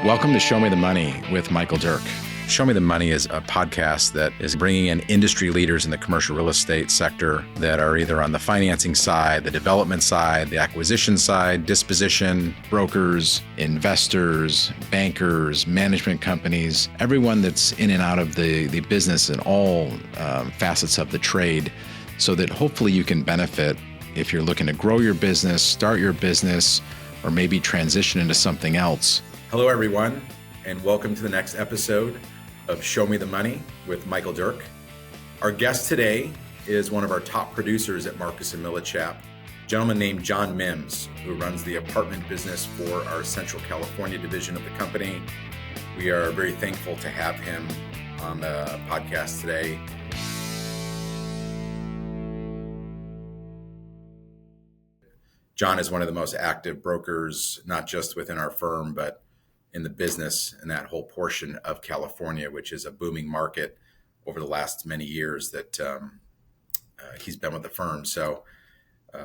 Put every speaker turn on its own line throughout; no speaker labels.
Welcome to Show Me the Money with Michael Dirk. Show Me the Money is a podcast that is bringing in industry leaders in the commercial real estate sector that are either on the financing side, the development side, the acquisition side, disposition, brokers, investors, bankers, management companies, everyone that's in and out of the business in all facets of the trade, so that hopefully you can benefit if you're looking to grow your business, start your business, or maybe transition into something else.
Hello, everyone, and welcome to the next episode of Show Me the Money with Michael Dirk. Our guest today is one of our top producers at Marcus Millichap, a gentleman named John Mimms, who runs the apartment business for our Central California division of the company. We are very thankful to have him on the podcast today. John is one of the most active brokers, not just within our firm, but in the business and that whole portion of California, which is a booming market over the last many years that he's been with the firm. So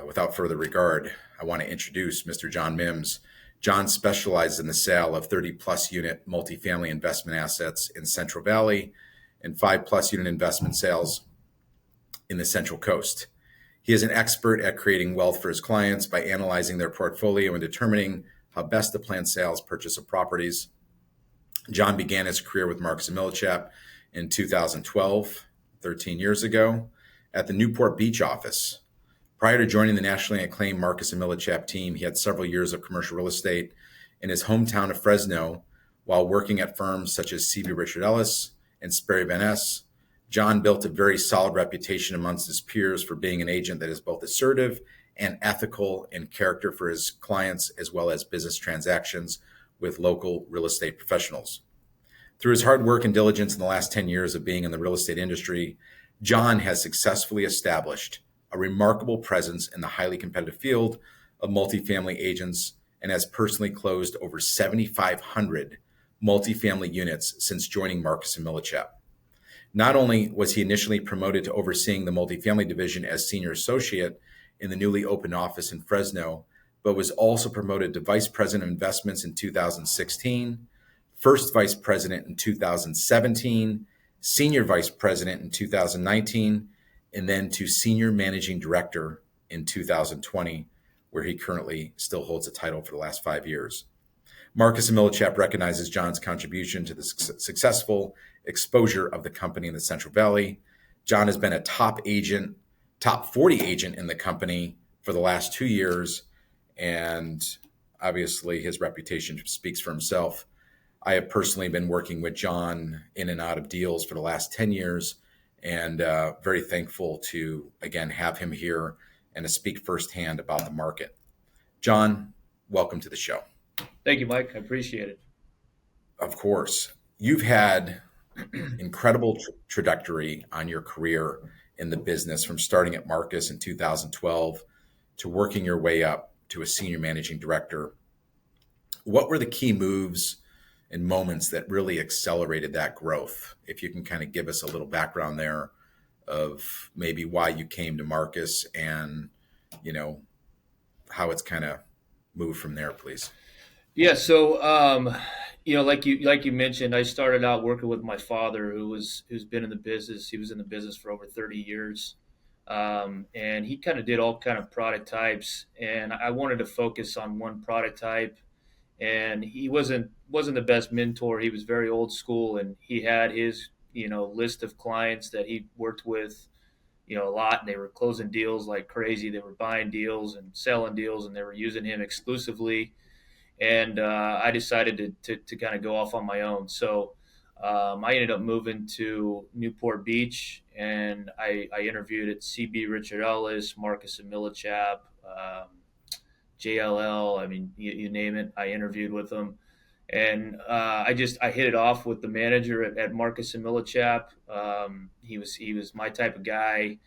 without further regard, I want to introduce Mr. John Mimms. John specializes in the sale of 30 plus unit multifamily investment assets in Central Valley and 5 plus unit investment sales in the Central Coast. He is an expert at creating wealth for his clients by analyzing their portfolio and determining how best to plan sales, purchase of properties. John began his career with Marcus Millichap in 2012, 13 years ago, at the Newport Beach office. Prior to joining the nationally acclaimed Marcus Millichap team, he had several years of commercial real estate in his hometown of Fresno while working at firms such as CB Ellis and Sperry Ness. John built a very solid reputation amongst his peers for being an agent that is both assertive and ethical in character for his clients, as well as business transactions with local real estate professionals. Through his hard work and diligence in the last 10 years of being in the real estate industry, John has successfully established a remarkable presence in the highly competitive field of multifamily agents and has personally closed over 7,500 multifamily units since joining Marcus Millichap. Not only was he initially promoted to overseeing the Multifamily Division as senior associate in the newly opened office in Fresno, but was also promoted to Vice President of Investments in 2016, First Vice President in 2017, Senior Vice President in 2019, and then to Senior Managing Director in 2020, where he currently still holds the title for the last 5 years. Marcus Millichap recognizes John's contribution to the successful exposure of the company in the Central Valley. John has been a top 40 agent in the company for the last 2 years, and obviously his reputation speaks for himself. I have personally been working with John in and out of deals for the last 10 years, and very thankful to, again, have him here and to speak firsthand about the market. John, welcome to the show.
Thank you, Mike. I appreciate it.
Of course. You've had incredible trajectory on your career in the business, from starting at Marcus in 2012 to working your way up to a senior managing director. What were the key moves and moments that really accelerated that growth? If you can kind of give us a little background there of maybe why you came to Marcus and, how it's kind of moved from there, please.
Yeah. So, like you mentioned, I started out working with my father, who's been in the business. He was in the business for over 30 years. And he kind of did all kind of product types, and I wanted to focus on one product type. And he wasn't the best mentor. He was very old school, and he had his, list of clients that he worked with, a lot, and they were closing deals like crazy. They were buying deals and selling deals, and they were using him exclusively. And I decided to kind of go off on my own. So I ended up moving to Newport Beach, and I interviewed at CB Richard Ellis, Marcus Millichap, JLL. I mean, you name it. I interviewed with them, and I hit it off with the manager at Marcus Millichap. He was my type of guy.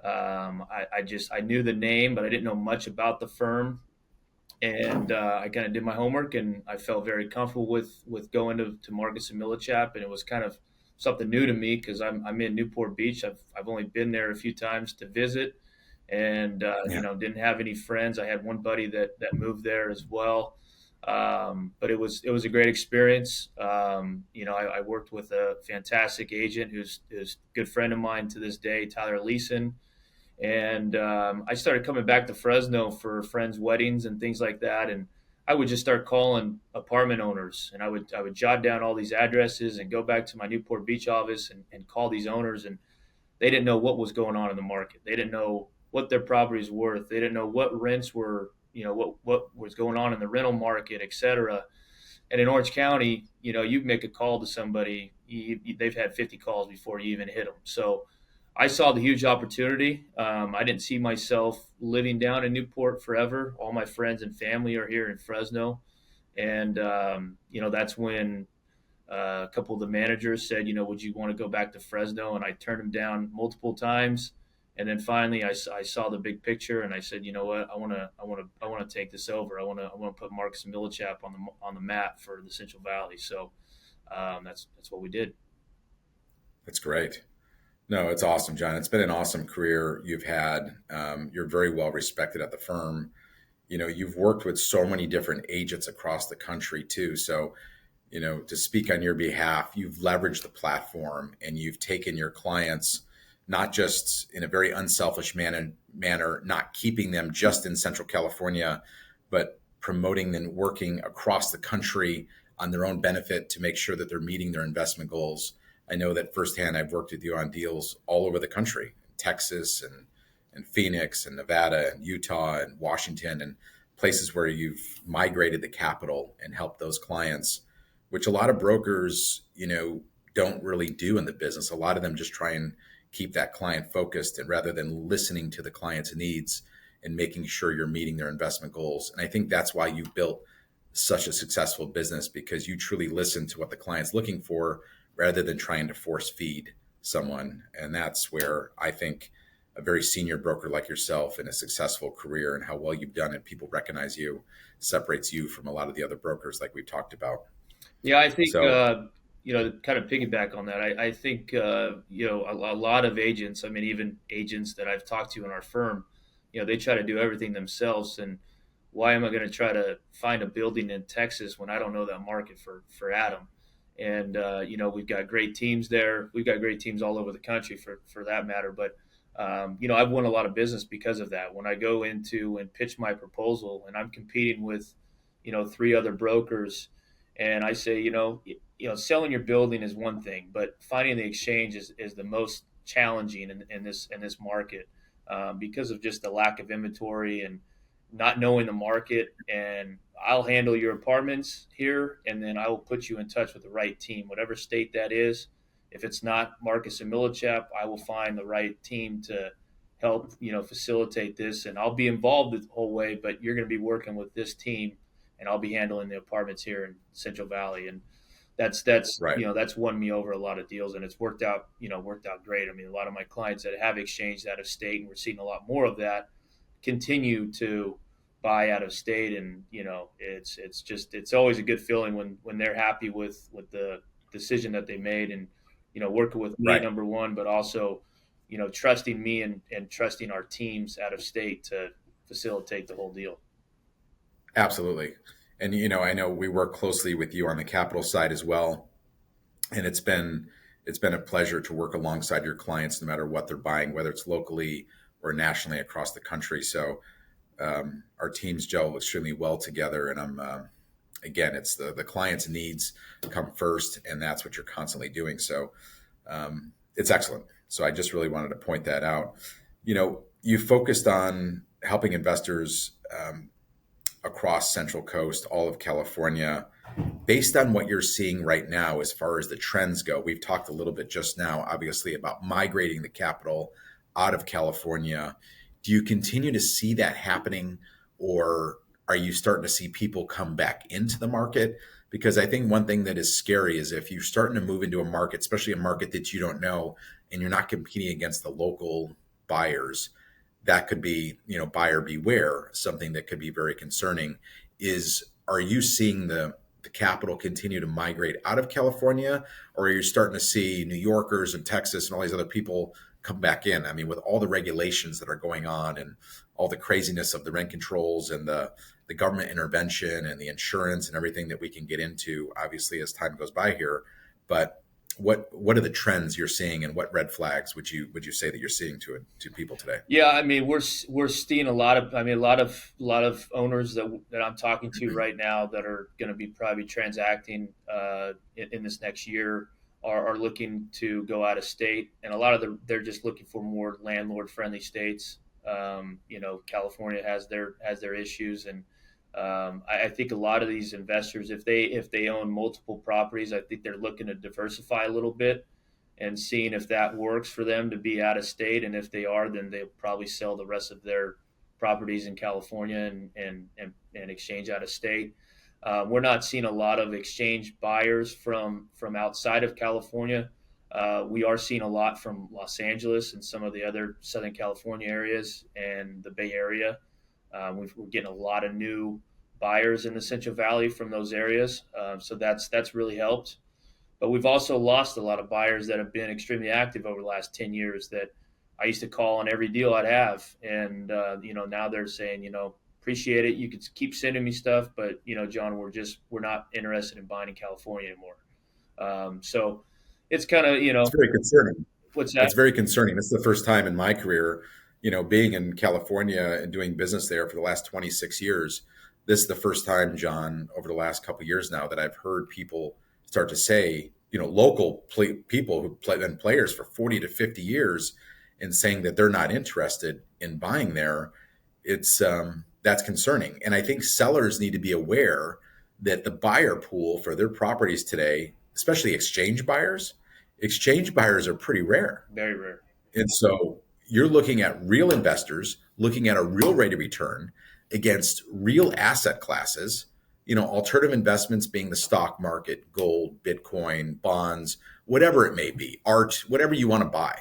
I knew the name, but I didn't know much about the firm. And I kind of did my homework, and I felt very comfortable with going to Marcus Millichap, and it was kind of something new to me because I'm in Newport Beach. I've only been there a few times to visit, and didn't have any friends. I had one buddy that moved there as well, But it was a great experience. I worked with a fantastic agent who's a good friend of mine to this day, Tyler Leeson. And I started coming back to Fresno for friends' weddings and things like that. And I would just start calling apartment owners, and I would jot down all these addresses and go back to my Newport Beach office and call these owners. And they didn't know what was going on in the market. They didn't know what their property's worth. They didn't know what rents were, what was going on in the rental market, et cetera. And in Orange County, you make a call to somebody, they've had 50 calls before you even hit them. So I saw the huge opportunity. I didn't see myself living down in Newport forever. All my friends and family are here in Fresno. And, that's when a couple of the managers said, would you want to go back to Fresno? And I turned them down multiple times. And then finally, I saw the big picture, and I said, you know what, I want to take this over. I want to put Marcus Millichap on the map for the Central Valley. So that's what we did.
That's great. No, it's awesome, John. It's been an awesome career you've had. You're very well respected at the firm. You've worked with so many different agents across the country too. So, to speak on your behalf, you've leveraged the platform and you've taken your clients, not just in a very unselfish manner, not keeping them just in Central California, but promoting them working across the country on their own benefit to make sure that they're meeting their investment goals. I know that firsthand. I've worked with you on deals all over the country, Texas and Phoenix and Nevada and Utah and Washington, and places where you've migrated the capital and helped those clients, which a lot of brokers, don't really do in the business. A lot of them just try and keep that client focused, and rather than listening to the client's needs and making sure you're meeting their investment goals. And I think that's why you've built such a successful business, because you truly listen to what the client's looking for rather than trying to force feed someone. And that's where I think a very senior broker like yourself in a successful career and how well you've done it, people recognize you, separates you from a lot of the other brokers like we've talked about.
Yeah, I think
So,
to kind of piggyback on that, I think a lot of agents. I mean, even agents that I've talked to in our firm, they try to do everything themselves. And why am I going to try to find a building in Texas when I don't know that market for Adam? And we've got great teams there. We've got great teams all over the country for that matter. But I've won a lot of business because of that. When I go into and pitch my proposal, and I'm competing with three other brokers, and I say, selling your building is one thing, but finding the exchange is the most challenging in this market, because of just the lack of inventory and not knowing the market. And I'll handle your apartments here, and then I will put you in touch with the right team, whatever state that is. If it's not Marcus and Millichap, I will find the right team to help facilitate this, and I'll be involved the whole way. But you're going to be working with this team, and I'll be handling the apartments here in Central Valley. And that's
right.
that's won me over a lot of deals, and it's worked out great. I mean, a lot of my clients that have exchanged out of state, and we're seeing a lot more of that, continue to buy out of state. And it's always a good feeling when they're happy with the decision that they made, and working with me,
Right.
number one, but also trusting me and trusting our teams out of state to facilitate the whole deal.
Absolutely. And, I know we work closely with you on the capital side as well. And it's been a pleasure to work alongside your clients, no matter what they're buying, whether it's locally or nationally across the country. So our teams gel extremely well together. And again, it's the client's needs come first, and that's what you're constantly doing. So it's excellent. So I just really wanted to point that out. You focused on helping investors across Central Coast, all of California. Based on what you're seeing right now, as far as the trends go, we've talked a little bit just now, obviously, about migrating the capital out of California. Do you continue to see that happening, or are you starting to see people come back into the market? Because I think one thing that is scary is if you're starting to move into a market, especially a market that you don't know, and you're not competing against the local buyers, that could be, buyer beware, something that could be very concerning. Are you seeing the capital continue to migrate out of California, or are you starting to see New Yorkers and Texas and all these other people come back in. I mean, with all the regulations that are going on and all the craziness of the rent controls and the government intervention and the insurance and everything that we can get into, obviously, as time goes by here. But what are the trends you're seeing, and what red flags would you say that you're seeing to people today?
Yeah, I mean, we're seeing a lot of, a lot of owners that I'm talking to right now that are going to be probably transacting in this next year are looking to go out of state, and a lot of they're just looking for more landlord friendly states. California has their issues, and I think a lot of these investors, if they own multiple properties, I think they're looking to diversify a little bit and seeing if that works for them to be out of state. And if they are, then they'll probably sell the rest of their properties in California and exchange out of state. We're not seeing a lot of exchange buyers from outside of California. We are seeing a lot from Los Angeles and some of the other Southern California areas and the Bay Area. We're getting a lot of new buyers in the Central Valley from those areas, so that's really helped. But we've also lost a lot of buyers that have been extremely active over the last 10 years that I used to call on every deal I'd have. And, now they're saying, appreciate it. You could keep sending me stuff, but, John, we're not interested in buying in California anymore. So it's kind of,
It's very concerning.
what's that?
It's very concerning. This is the first time in my career, being in California and doing business there for the last 26 years. This is the first time, John, over the last couple of years now, that I've heard people start to say, local people who've been players for 40 to 50 years and saying that they're not interested in buying there. It's that's concerning. And I think sellers need to be aware that the buyer pool for their properties today, especially exchange buyers are pretty rare.
Very rare.
And so you're looking at real investors, looking at a real rate of return against real asset classes, alternative investments being the stock market, gold, Bitcoin, bonds, whatever it may be, art, whatever you want to buy,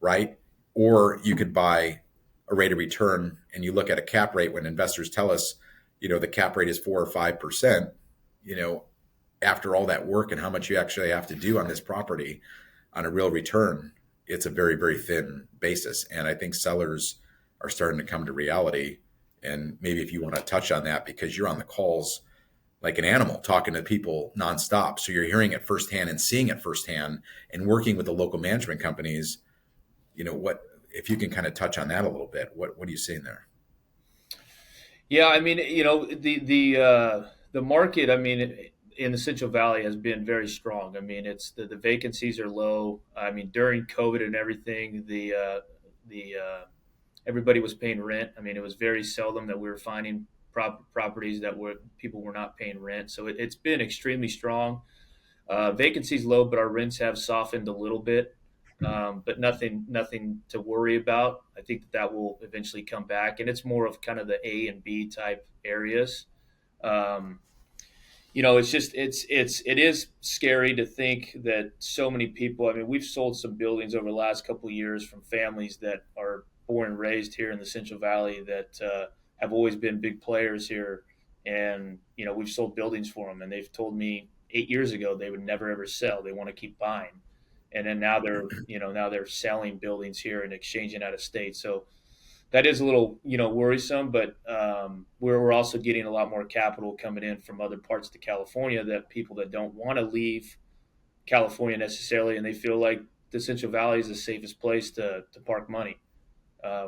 right? Or you could buy a rate of return and you look at a cap rate when investors tell us, the cap rate is 4 or 5%, after all that work and how much you actually have to do on this property on a real return, it's a very, very thin basis. And I think sellers are starting to come to reality. And maybe if you want to touch on that, because you're on the calls like an animal talking to people nonstop. So you're hearing it firsthand and seeing it firsthand and working with the local management companies. What, if you can kind of touch on that a little bit, what are you seeing there?
Yeah, I mean, the market, I mean, in the Central Valley has been very strong. I mean, it's the vacancies are low. I mean, during COVID and everything, the everybody was paying rent. I mean, it was very seldom that we were finding properties that people were not paying rent. So it's been extremely strong. Vacancies low, but our rents have softened a little bit, but nothing to worry about. I think that will eventually come back, and it's more of kind of the A and B type areas. It is scary to think that so many people. I mean, we've sold some buildings over the last couple of years from families that are born and raised here in the Central Valley that have always been big players here, and we've sold buildings for them, and they've told me 8 years ago they would never ever sell. They want to keep buying, and then now they're selling buildings here and exchanging out of state. So that is a little worrisome, but we're also getting a lot more capital coming in from other parts of California, that people that don't want to leave California necessarily, and they feel like the Central Valley is the safest place to park money.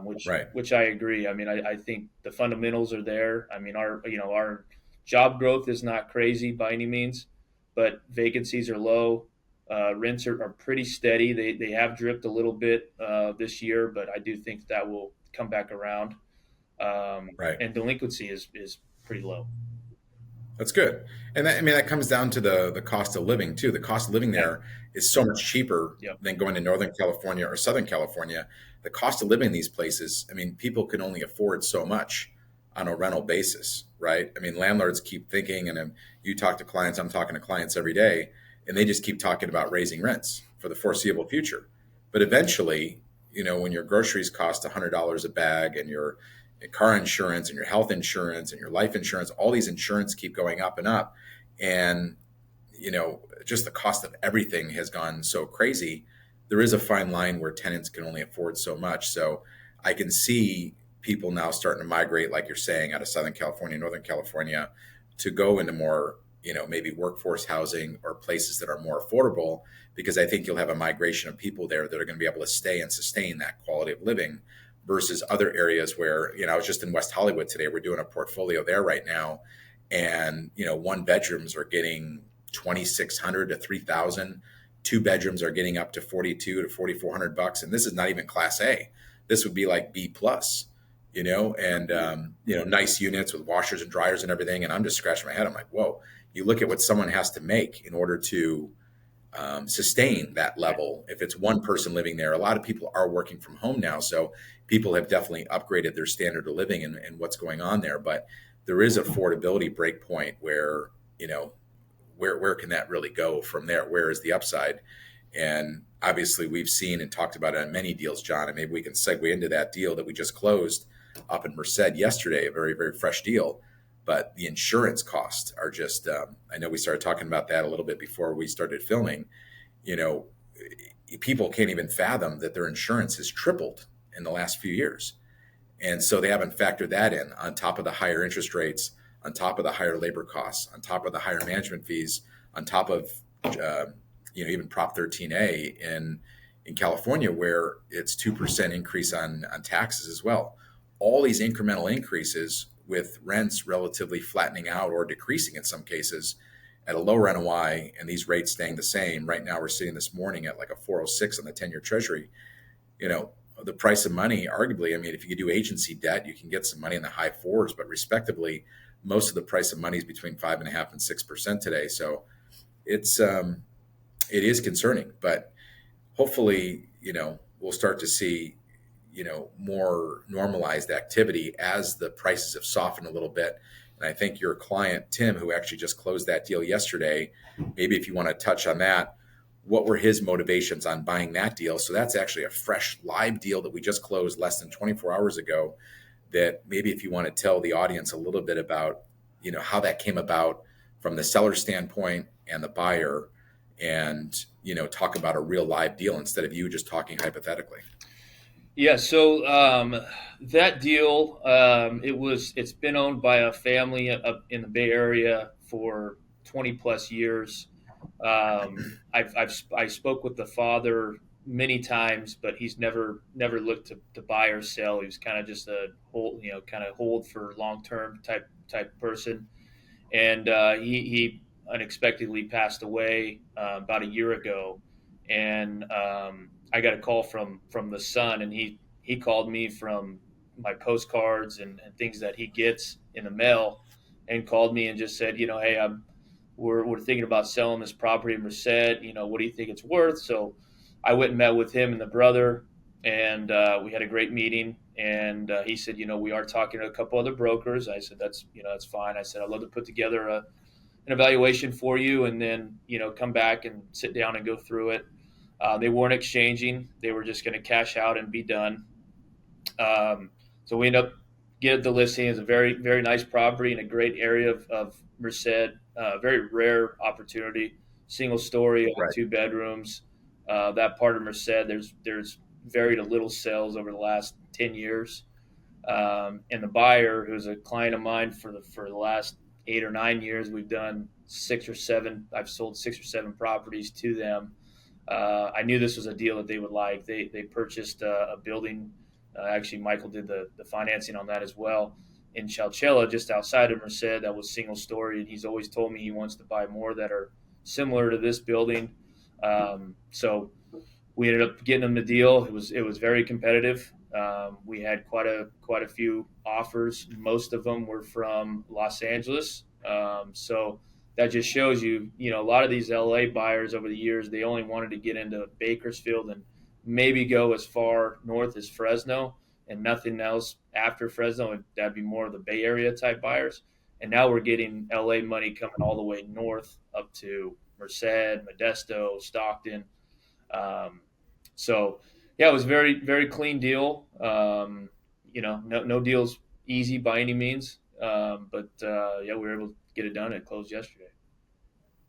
Which I agree. I mean, I think the fundamentals are there. I mean, our job growth is not crazy by any means, but vacancies are low. Rents are pretty steady. They have dripped a little bit this year, but I do think that will come back around. And delinquency is pretty low.
That's good. And that comes down to the cost of living too. The cost of living there is so much cheaper than going to Northern California or Southern California. The cost of living in these places, I mean, people can only afford so much on a rental basis, right? I mean, landlords keep thinking, and you talk to clients, I'm talking to clients every day, and they just keep talking about raising rents for the foreseeable future. But eventually, when your groceries cost $100 a bag, and your car insurance and your health insurance and your life insurance, all these insurance keep going up and up. And, just the cost of everything has gone so crazy. there is a fine line where tenants can only afford so much. So I can see people now starting to migrate, like you're saying, out of Southern California, Northern California, to go into more, maybe workforce housing or places that are more affordable, because I think you'll have a migration of people there that are going to be able to stay and sustain that quality of living versus other areas where, I was just in West Hollywood today. We're doing a portfolio there right now. And, one bedrooms are getting 2,600 to 3,000. Two bedrooms are getting up to 42 to 4,400 bucks. And this is not even class A. This would be like B plus, and, nice units with washers and dryers and everything. And I'm just scratching my head. I'm like, whoa, you look at what someone has to make in order to sustain that level. If it's one person living there, a lot of people are working from home now. So people have definitely upgraded their standard of living and what's going on there. But there is affordability break point where, where can that really go from there? Where is the upside? And obviously we've seen and talked about it on many deals, John, and maybe we can segue into that deal that we just closed up in Merced yesterday, a very, very fresh deal. But the insurance costs are just, I know we started talking about that a little bit before we started filming. People can't even fathom that their insurance has tripled in the last few years. And so they haven't factored that in on top of the higher interest rates, on top of the higher labor costs, on top of the higher management fees, on top of, even Prop 13A in California, where it's 2% increase on taxes as well. All these incremental increases with rents relatively flattening out or decreasing in some cases at a lower NOI, and these rates staying the same. Right now, we're sitting this morning at like a 406 on the 10-year Treasury. The price of money, arguably, if you could do agency debt, you can get some money in the high fours, but respectively, most of the price of money is between 5.5% and 6% today. So it is concerning, but hopefully, we'll start to see, more normalized activity as the prices have softened a little bit. And I think your client, Tim, who actually just closed that deal yesterday, maybe if you want to touch on that, what were his motivations on buying that deal? So that's actually a fresh live deal that we just closed less than 24 hours ago, that maybe if you want to tell the audience a little bit about, how that came about from the seller standpoint and the buyer, and, talk about a real live deal instead of you just talking hypothetically.
Yeah, so that deal, it's been owned by a family up in the Bay Area for 20 plus years. I spoke with the father many times, but he's never looked to buy or sell. He was kind of just a hold for long term type person, and he unexpectedly passed away about a year ago, and I got a call from the son, and he called me from my postcards and things that he gets in the mail, and called me and just said, hey, we're thinking about selling this property in Merced. What do you think it's worth? So I went and met with him and the brother, and we had a great meeting. And he said, we are talking to a couple other brokers. I said, that's fine. I said, I'd love to put together an evaluation for you, and then come back and sit down and go through it. They weren't exchanging; they were just going to cash out and be done. So we ended up getting the listing. It's a very, very nice property in a great area of Merced. Very rare opportunity. Single story,
Right.
2 bedrooms. That part of Merced, there's very little sales over the last 10 years. And the buyer, who's a client of mine for the last 8 or 9 years, we've done 6 or 7. I've sold 6 or 7 properties to them. I knew this was a deal that they would like. They purchased a building. Actually, Michael did the financing on that as well in Chowchilla, just outside of Merced. That was single story, and he's always told me he wants to buy more that are similar to this building. So we ended up getting him the deal. It was very competitive. We had quite a few offers. Most of them were from Los Angeles. So that just shows you, a lot of these LA buyers over the years, they only wanted to get into Bakersfield and maybe go as far north as Fresno and nothing else after Fresno. That'd be more of the Bay Area type buyers. And now we're getting LA money coming all the way north up to Merced, Modesto, Stockton. So yeah, it was very, very clean deal. No deal's easy by any means. But we were able to get it done. It closed yesterday.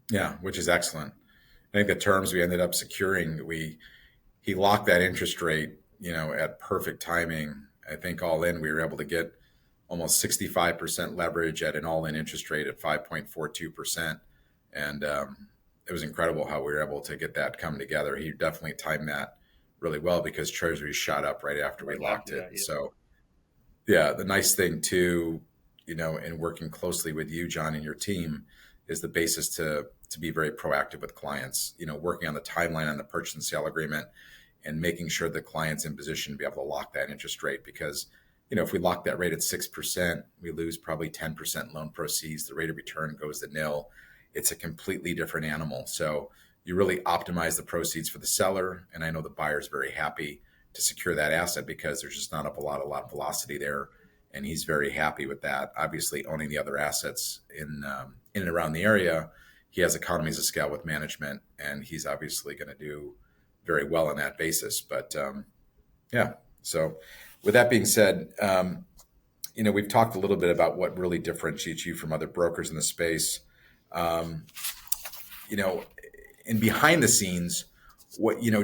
Yeah, which is excellent. I think the terms we ended up securing, we he locked that interest rate, at perfect timing. I think all in, we were able to get almost 65% leverage at an all-in interest rate at 5.42%. And it was incredible how we were able to get that come together. He definitely timed that really well because Treasury shot up right after we locked it. So yeah, the nice thing too, in working closely with you, John, and your team is the basis to be very proactive with clients, working on the timeline on the purchase and sale agreement and making sure the client's in position to be able to lock that interest rate because, if we lock that rate at 6%, we lose probably 10% loan proceeds. The rate of return goes to nil. It's a completely different animal. So you really optimize the proceeds for the seller. And I know the buyer's very happy to secure that asset because there's just not a lot of velocity there. And he's very happy with that. Obviously, owning the other assets in and around the area, he has economies of scale with management, and he's obviously going to do very well on that basis. But yeah, so with that being said, we've talked a little bit about what really differentiates you from other brokers in the space. And behind the scenes,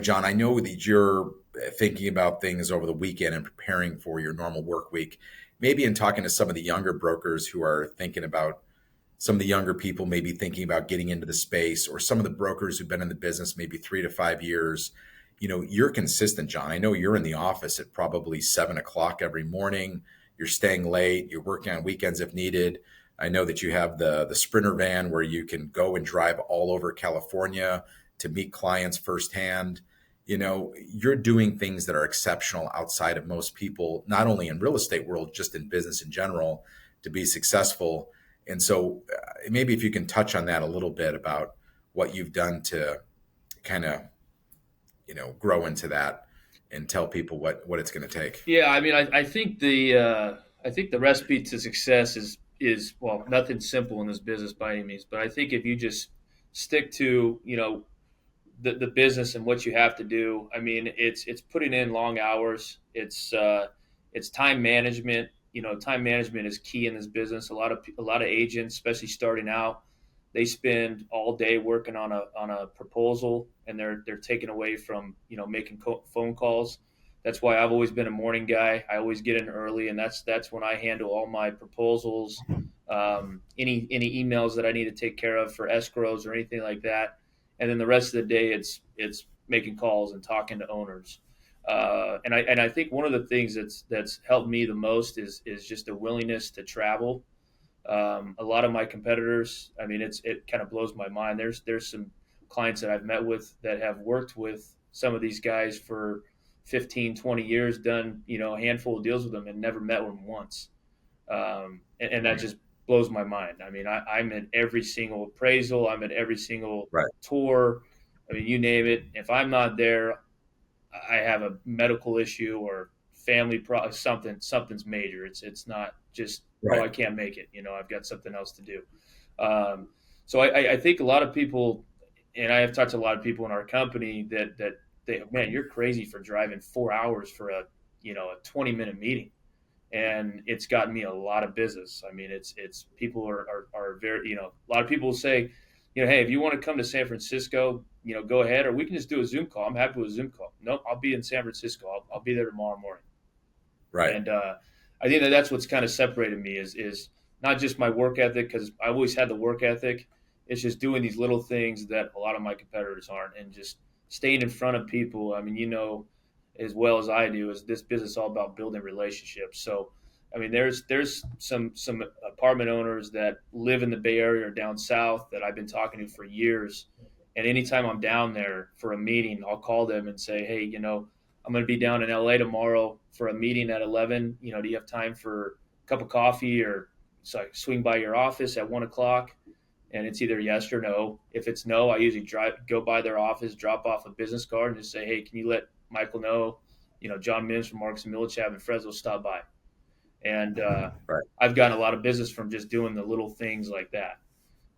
John, I know that you're thinking about things over the weekend and preparing for your normal work week, maybe in talking to some of the younger brokers who are thinking about some of the younger people maybe thinking about getting into the space, or some of the brokers who've been in the business maybe 3 to 5 years. You're consistent, John. I know you're in the office at probably 7 o'clock every morning. You're staying late. You're working on weekends if needed. I know that you have the Sprinter van where you can go and drive all over California to meet clients firsthand. You're doing things that are exceptional outside of most people, not only in real estate world, just in business in general, to be successful. And so maybe if you can touch on that a little bit about what you've done to kind of, grow into that and tell people what it's going to take.
Yeah, I mean, I think the recipe to success is well, nothing simple in this business by any means, but I think if you just stick to the business and what you have to do, I mean, it's putting in long hours, it's time management. Time management is key in this business. A lot of agents, especially starting out, they spend all day working on a proposal, and they're taken away from making phone calls. That's why I've always been a morning guy. I always get in early, and that's when I handle all my proposals, any emails that I need to take care of for escrows or anything like that. And then the rest of the day, it's making calls and talking to owners. And I think one of the things that's helped me the most is just a willingness to travel. A lot of my competitors, I mean, it kind of blows my mind. There's some clients that I've met with that have worked with some of these guys for 15, 20 years, done, a handful of deals with them and never met them once. And that just blows my mind. I mean, I'm at every single appraisal. I'm at every single tour. I mean, you name it. If I'm not there, I have a medical issue or family something's major. It's not just, I can't make it. I've got something else to do. So I think a lot of people, and I have talked to a lot of people in our company that they, man, you're crazy for driving 4 hours for a 20-minute meeting. And it's gotten me a lot of business. I mean, it's people are very, a lot of people will say, hey, if you want to come to San Francisco, go ahead, or we can just do a Zoom call. I'm happy with a Zoom call. Nope, I'll be in San Francisco. I'll be there tomorrow morning.
Right.
And I think that's what's kind of separated me is not just my work ethic, because I always had the work ethic. It's just doing these little things that a lot of my competitors aren't, and just staying in front of people. I mean, as well as I do, is this business all about building relationships. So, I mean, there's some apartment owners that live in the Bay Area or down south that I've been talking to for years. And anytime I'm down there for a meeting, I'll call them and say, hey, I'm going to be down in LA tomorrow for a meeting at 11. Do you have time for a cup of coffee, or so I swing by your office at 1 o'clock? And it's either yes or no. If it's no, I usually go by their office, drop off a business card, and just say, hey, can you let Michael know, John Mimms from Marcus Millichap in Fresno stop by. And I've gotten a lot of business from just doing the little things like that.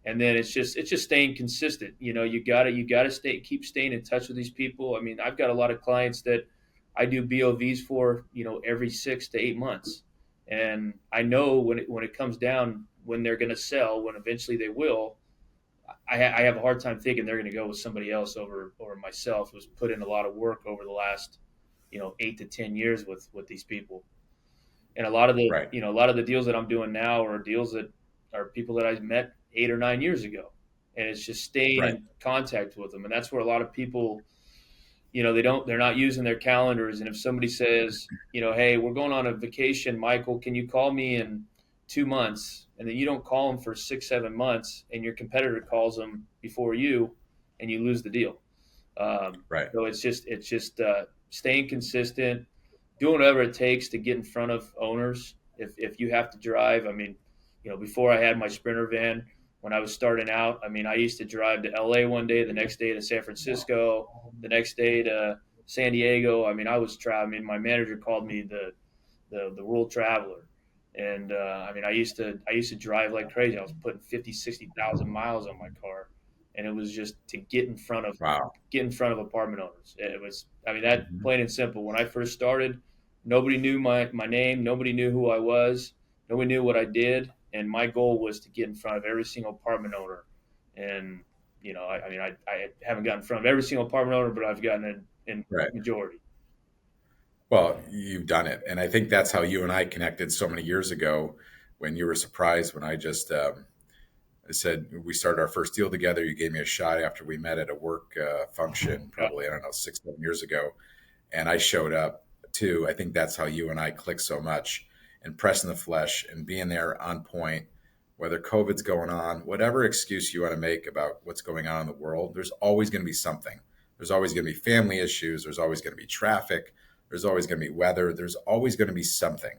And then it's just staying consistent. You gotta keep staying in touch with these people. I mean, I've got a lot of clients that I do BOVs for, every 6 to 8 months. And I know when it comes down, when they're going to sell, when eventually they will, I have a hard time thinking they're going to go with somebody else over myself, who's put in a lot of work over the last 8 to 10 years with these people. And a lot of the
Right.
a lot of the deals that I'm doing now are deals that are people that I met 8 or 9 years ago, and it's just staying
Right.
in contact with them. And that's where a lot of people, they're not using their calendars. And if somebody says, hey, we're going on a vacation, Michael, can you call me in 2 months? And then you don't call them for 6, 7 months, and your competitor calls them before you, and you lose the deal.
Right.
So it's just staying consistent, doing whatever it takes to get in front of owners. If you have to drive, I mean, before I had my Sprinter van, when I was starting out, I mean, I used to drive to LA one day, the next day to San Francisco, the next day to San Diego. I mean, I was traveling. My manager called me the world traveler. And I mean, I used to drive like crazy. I was putting 50, 60,000 miles on my car, and it was just to
Wow.
get in front of apartment owners. It was, I mean, that
Mhm.
plain and simple. When I first started, nobody knew my name, nobody knew who I was, nobody knew what I did, and my goal was to get in front of every single apartment owner. And I mean, I haven't gotten in front of every single apartment owner, but I've gotten in
Right.
majority.
Well, you've done it. And I think that's how you and I connected so many years ago when you were surprised when I said we started our first deal together. You gave me a shot after we met at a work function,
Yeah,
probably, I don't know, 6, 7 years ago. And I showed up too. I think that's how you and I click so much and pressing the flesh and being there on point, whether COVID's going on, whatever excuse you want to make about what's going on in the world, there's always going to be something. There's always going to be family issues. There's always going to be traffic. There's always going to be weather. There's always going to be something.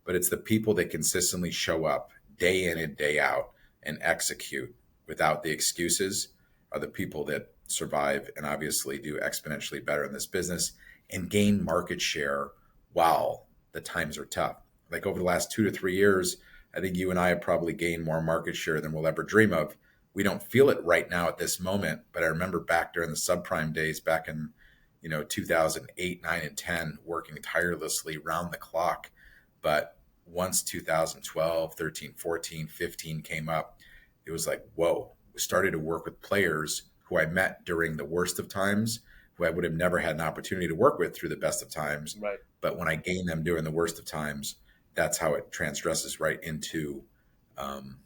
But it's the people that consistently show up day in and day out and execute without the excuses are the people that survive and obviously do exponentially better in this business and gain market share while the times are tough. Like over the last 2 to 3 years, I think you and I have probably gained more market share than we'll ever dream of. We don't feel it right now at this moment, but I remember back during the subprime days back in 2008, 9, and 10, working tirelessly round the clock. But once 2012, 13, 14, 15 came up, it was like, whoa, we started to work with players who I met during the worst of times, who I would have never had an opportunity to work with through the best of times.
right.
But when I gained them during the worst of times, that's how it transgresses right into, um,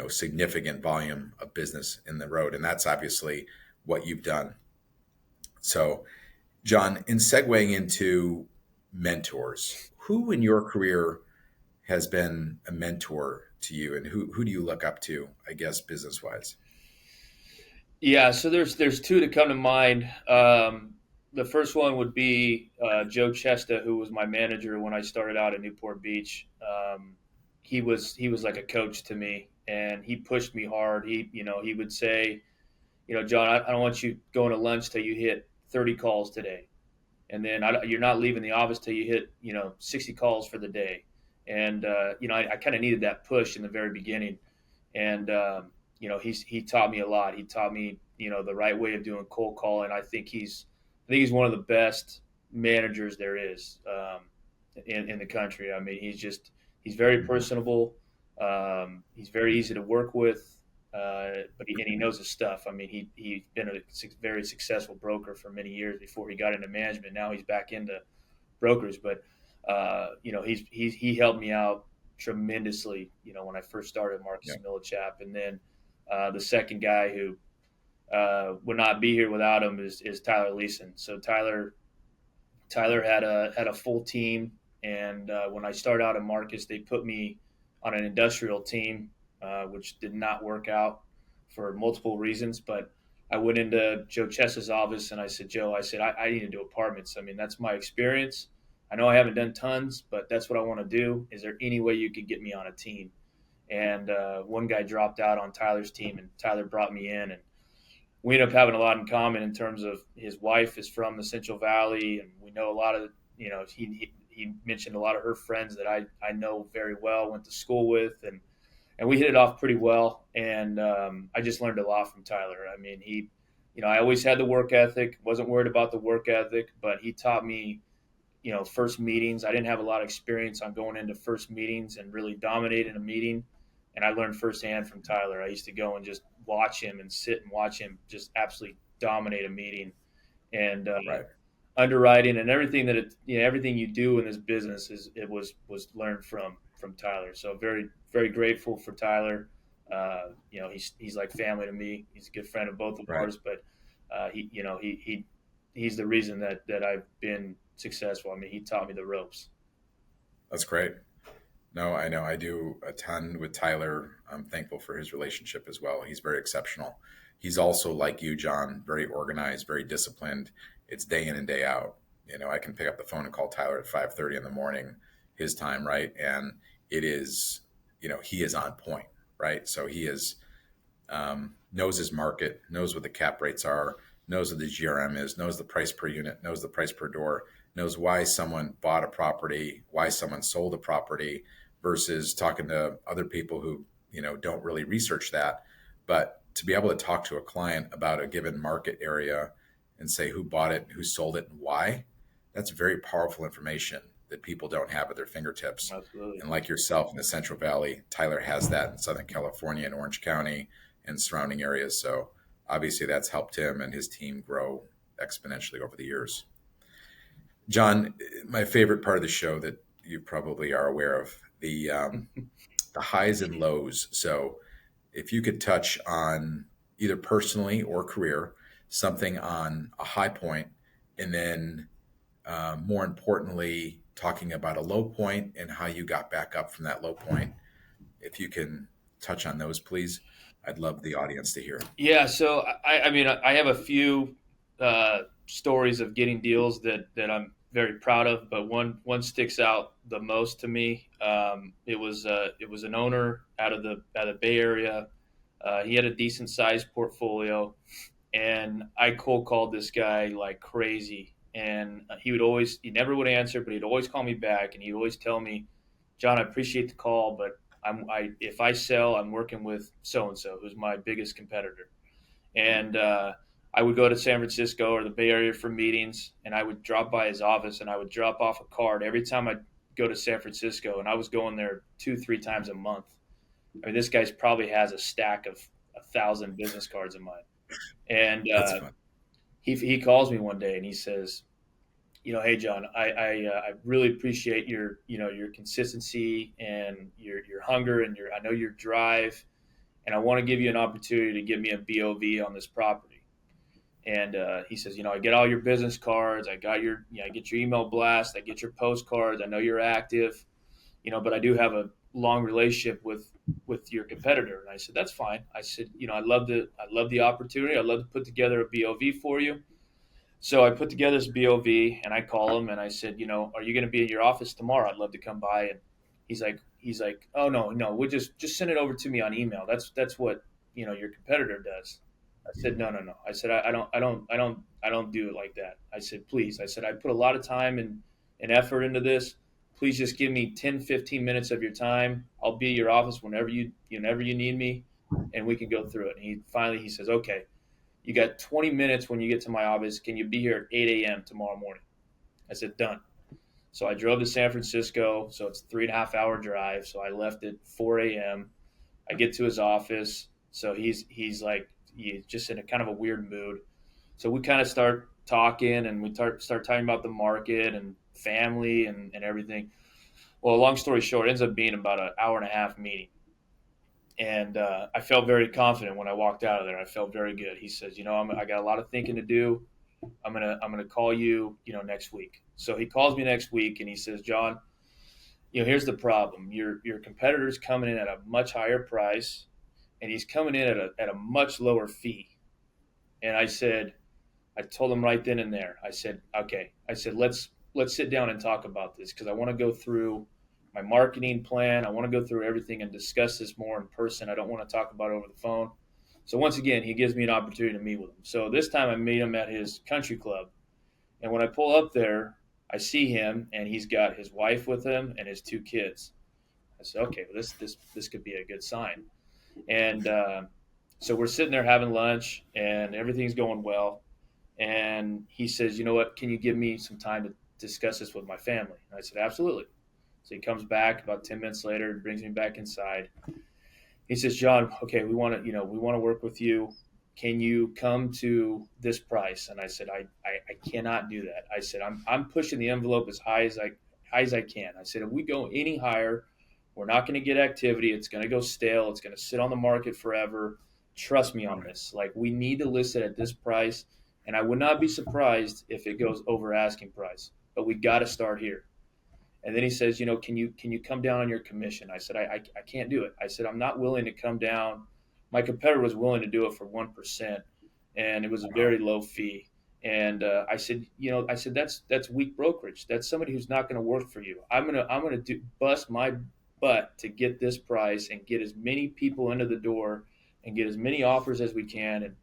significant volume of business in the road. And that's obviously what you've done. So, John, in segueing into mentors, who in your career has been a mentor to you and who do you look up to, I guess, business wise?
Yeah, so there's two that come to mind. The first one would be Joe Chesta, who was my manager when I started out at Newport Beach. He was like a coach to me, and he pushed me hard. He would say, John, I don't want you going to lunch till you hit 30 calls today, and then you're not leaving the office till you hit 60 calls for the day. And I kind of needed that push in the very beginning, and he taught me a lot. He taught me the right way of doing cold calling. I think he's one of the best managers there is in the country. I mean, he's very personable. He's very easy to work with. And he knows his stuff. I mean, he's been a very successful broker for many years before he got into management. Now he's back into brokers, but he helped me out tremendously. When I first started, Marcus
Yeah.
Millichap, and then the second guy who would not be here without him is Tyler Leeson. So Tyler had a full team, and when I started out at Marcus, they put me on an industrial team, which did not work out for multiple reasons. But I went into Joe Chessa's office and I said, Joe, I need to do apartments. I mean, that's my experience. I know I haven't done tons, but that's what I want to do. Is there any way you could get me on a team? And one guy dropped out on Tyler's team, and Tyler brought me in, and we ended up having a lot in common in terms of his wife is from the Central Valley, and we know a lot of, he mentioned a lot of her friends that I know very well, went to school with, and we hit it off pretty well. And I just learned a lot from Tyler. I mean, I always had the work ethic, wasn't worried about the work ethic, but he taught me, first meetings. I didn't have a lot of experience on going into first meetings and really dominating a meeting. And I learned firsthand from Tyler. I used to go and just watch him and sit and watch him just absolutely dominate a meeting. And
Right.
underwriting and everything that everything you do in this business was learned from Tyler. So very grateful for Tyler. He's like family to me. He's a good friend of both of
Right.
ours, but he's the reason that I've been successful. I mean, he taught me the ropes.
That's great. No, I know I do a ton with Tyler. I'm thankful for his relationship as well. He's very exceptional. He's also like you, John, very organized, very disciplined. It's day in and day out. I can pick up the phone and call Tyler at 5:30 in the morning, his time, right? And it is, he is on point, right? So he is knows his market, knows what the cap rates are, knows what the GRM is, knows the price per unit, knows the price per door, knows why someone bought a property, why someone sold a property, versus talking to other people who don't really research that. But to be able to talk to a client about a given market area and say who bought it, who sold it, and why, that's very powerful information that people don't have at their fingertips.
Absolutely.
And like yourself in the Central Valley, Tyler has that in Southern California and Orange County and surrounding areas. So obviously that's helped him and his team grow exponentially over the years. John, my favorite part of the show that you probably are aware of, the highs and lows. So if you could touch on either personally or career, something on a high point, and then more importantly, talking about a low point and how you got back up from that low point. If you can touch on those, please, I'd love the audience to hear.
Yeah. So I mean, I have a few stories of getting deals that I'm very proud of, but one sticks out the most to me. It was an owner out of the Bay Area. He had a decent sized portfolio, and I cold called this guy like crazy. And he never would answer, but he'd always call me back, and he'd always tell me, John, I appreciate the call, but if I sell, I'm working with so and so, who's my biggest competitor. And I would go to San Francisco or the Bay Area for meetings, and I would drop by his office, and I would drop off a card every time I'd go to San Francisco, and I was going there 2-3 times a month. I mean, this guy's probably has a stack of 1,000 business cards of mine. And he calls me one day and he says, hey John, I really appreciate your consistency and your hunger and I know your drive, and I want to give you an opportunity to give me a BOV on this property. And he says, I get all your business cards, I get your email blast, I get your postcards, I know you're active, but I do have a long relationship with your competitor. And I said, that's fine. I said, I love the opportunity. I'd love to put together a BOV for you. So I put together this BOV and I call him and I said, are you going to be in your office tomorrow? I'd love to come by. And he's like, oh no, we'll just send it over to me on email. That's what, your competitor does. I said, no. I said, I don't do it like that. I said, please. I said, I put a lot of time and effort into this. Please just give me 10, 15 minutes of your time. I'll be at your office whenever you need me, and we can go through it. And he says, okay, you got 20 minutes when you get to my office. Can you be here at 8 a.m. tomorrow morning? I said, done. So I drove to San Francisco. So it's a 3.5-hour drive. So I left at 4 a.m. I get to his office. So he's just in a kind of a weird mood. So we kind of start talking and we start talking about the market and family and everything. Well, long story short, it ends up being about an hour and a half meeting. And I felt very confident when I walked out of there. I felt very good. He says, I got a lot of thinking to do. I'm gonna call you, next week. So he calls me next week and he says, John, here's the problem. Your competitor's coming in at a much higher price, and he's coming in at a much lower fee. And I told him right then and there. I said, okay. I said, let's sit down and talk about this, because I want to go through my marketing plan. I want to go through everything and discuss this more in person. I don't want to talk about it over the phone. So once again, he gives me an opportunity to meet with him. So this time I meet him at his country club. And when I pull up there, I see him, and he's got his wife with him and his 2 kids. I said, okay, well, this could be a good sign. And so we're sitting there having lunch, and everything's going well. And he says, you know what, can you give me some time to discuss this with my family? And I said, absolutely. So he comes back about 10 minutes later and brings me back inside. He says, John, okay, we want to work with you. Can you come to this price? And I said, I cannot do that. I said, I'm pushing the envelope as high as I can. I said, if we go any higher, we're not going to get activity. It's going to go stale. It's going to sit on the market forever. Trust me on this. Like, we need to list it at this price. And I would not be surprised if it goes over asking price, but we got to start here. And then he says, can you come down on your commission? I said, I can't do it. I said, I'm not willing to come down. My competitor was willing to do it for 1%, and it was a very low fee. And I said, that's weak brokerage. That's somebody who's not going to work for you. I'm gonna bust my butt to get this price and get as many people into the door and get as many offers as we can. And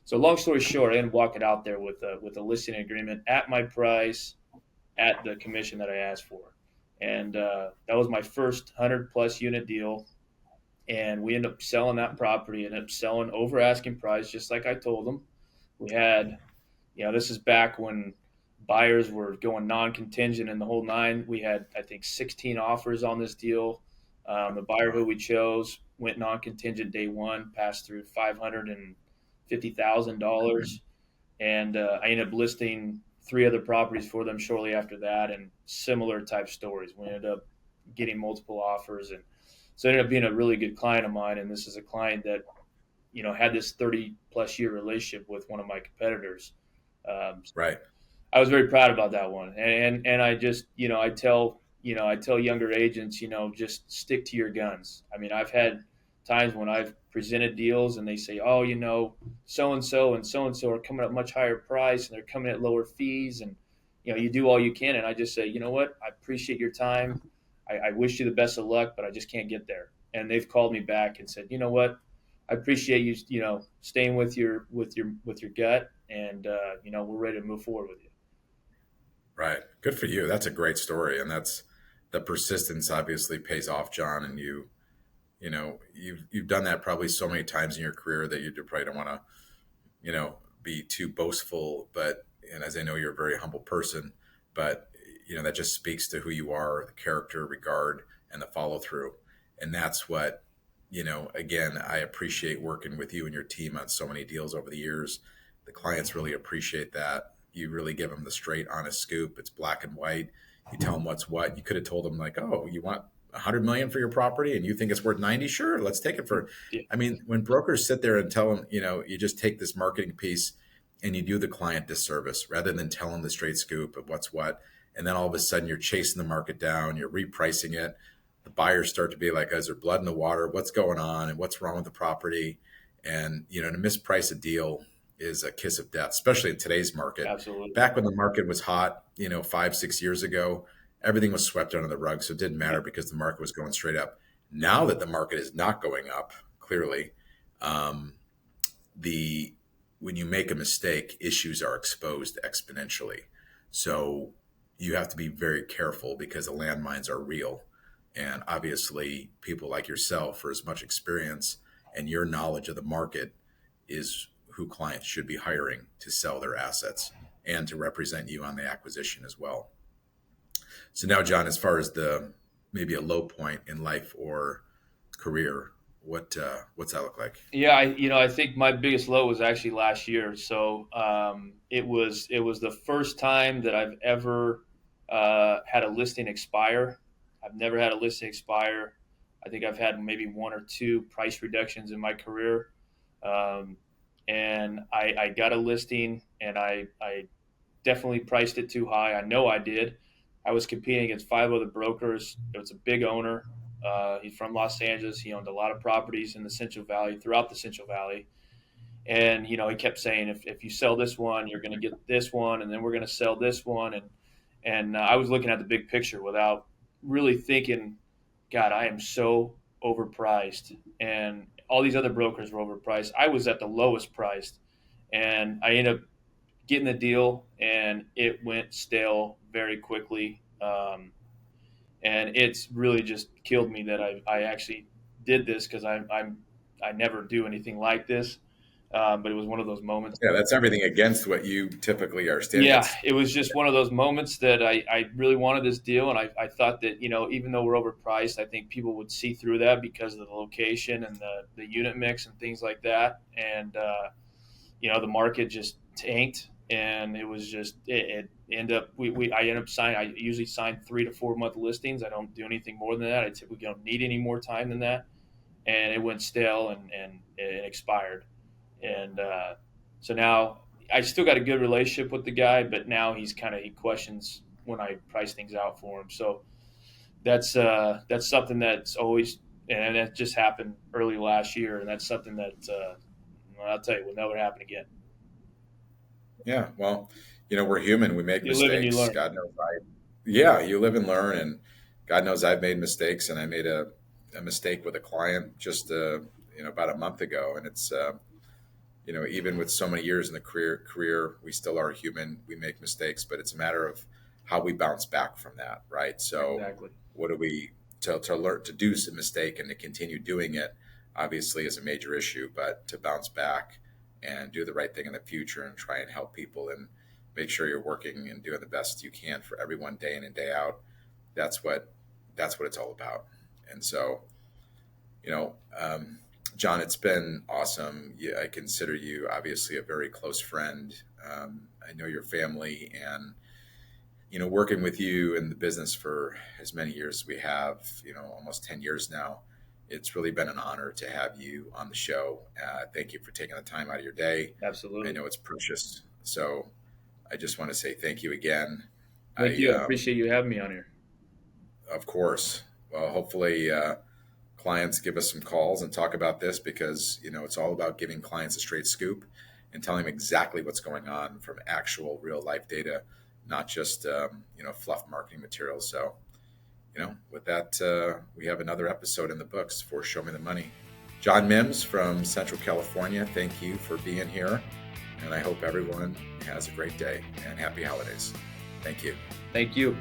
so, long story short, I ended up walking out there with a listing agreement at my price, at the commission that I asked for. And that was my first 100+ unit deal. And we ended up selling that property, ended up selling over asking price, just like I told them. We had, this is back when buyers were going non-contingent and the whole nine. We had, I think, 16 offers on this deal. The buyer who we chose went non-contingent day one, passed through $550,000. And I ended up listing 3 other properties for them shortly after that, and similar type stories. We ended up getting multiple offers, and so it ended up being a really good client of mine. And this is a client that had this 30+ year relationship with one of my competitors.
Right.
I was very proud about that one, and I just I tell younger agents, just stick to your guns. I mean, I've had times when I've presented deals and they say, oh, so and so are coming at much higher price and they're coming at lower fees, and you do all you can. And I just say, you know what, I appreciate your time. I wish you the best of luck, but I just can't get there. And they've called me back and said, you know what, I appreciate you, staying with your gut, and we're ready to move forward with you.
Right. Good for you. That's a great story. And that's the persistence obviously pays off, John. And you've done that probably so many times in your career that you probably don't want to, be too boastful, and as I know, you're a very humble person, but that just speaks to who you are, the character, regard, and the follow through. And that's what, again, I appreciate working with you and your team on so many deals over the years. The clients really appreciate that. You really give them the straight, honest scoop. It's black and white. You tell them what's what. You could have told them like, oh, you want 100 million for your property and you think it's worth 90? Sure, let's take it for.
Yeah.
I mean, when brokers sit there and tell them, you just take this marketing piece and you do the client disservice rather than tell them the straight scoop of what's what. And then all of a sudden you're chasing the market down, you're repricing it. The buyers start to be like, is there blood in the water? What's going on? And what's wrong with the property? And, to misprice a deal is a kiss of death, especially in today's market.
Absolutely.
Back when the market was hot, 5-6 years ago, everything was swept under the rug. So it didn't matter because the market was going straight up. Now that the market is not going up, clearly, when you make a mistake, issues are exposed exponentially. So you have to be very careful because the landmines are real. And obviously, people like yourself, for as much experience and your knowledge of the market, is who clients should be hiring to sell their assets and to represent you on the acquisition as well. So now, John, as far as maybe a low point in life or career, what's that look like?
Yeah, I think my biggest low was actually last year. So it was the first time that I've ever had a listing expire. I've never had a listing expire. I think I've had maybe 1 or 2 price reductions in my career. And I got a listing, and I definitely priced it too high. I know I did. I was competing against 5 other brokers. It was a big owner. He's from Los Angeles. He owned a lot of properties in the Central Valley, throughout the Central Valley. And, he kept saying, if you sell this one, you're going to get this one, and then we're going to sell this one. And I was looking at the big picture without really thinking, God, I am so overpriced. And all these other brokers were overpriced. I was at the lowest priced, and I ended up getting the deal, and it went stale very quickly. And it's really just killed me that I actually did this, because I never do anything like this. But it was one of those moments.
Yeah, that's everything against what you typically are standing.
Yeah, it was just one of those moments that I really wanted this deal, and I thought that, even though we're overpriced, I think people would see through that because of the location and the unit mix and things like that. And the market just tanked, and it was just it ended up I ended up signing. I usually sign 3 to 4 month listings. I don't do anything more than that. I typically don't need any more time than that, and it went stale and it expired. And so now I still got a good relationship with the guy, but now he questions when I price things out for him. So that's something that's always, and that just happened early last year, and that's something that I'll tell you will never happen again.
Yeah, well, we're human. We make mistakes.
Live and you learn.
God knows you live and learn, and God knows I've made mistakes, and I made a mistake with a client just about a month ago, and it's even with so many years in the career, we still are human. We make mistakes, but it's a matter of how we bounce back from that, right? So
Exactly.
What do we to learn to do a mistake and to continue doing it? Obviously, is a major issue, but to bounce back and do the right thing in the future and try and help people and make sure you're working and doing the best you can for everyone day in and day out. That's what it's all about. And so, John, it's been awesome. I consider you obviously a very close friend. I know your family, and working with you in the business for as many years as we have, almost 10 years now. It's really been an honor to have you on the show. Thank you for taking the time out of your day.
Absolutely.
I know it's precious. So I just want to say thank you again.
Thank you. I appreciate you having me on here.
Of course. Well, hopefully clients give us some calls and talk about this, because, it's all about giving clients a straight scoop and telling them exactly what's going on from actual real life data, not just, fluff marketing materials. So, with that, we have another episode in the books for Show Me the Money. John Mimms from Central California, thank you for being here. And I hope everyone has a great day and happy holidays. Thank you.
Thank you.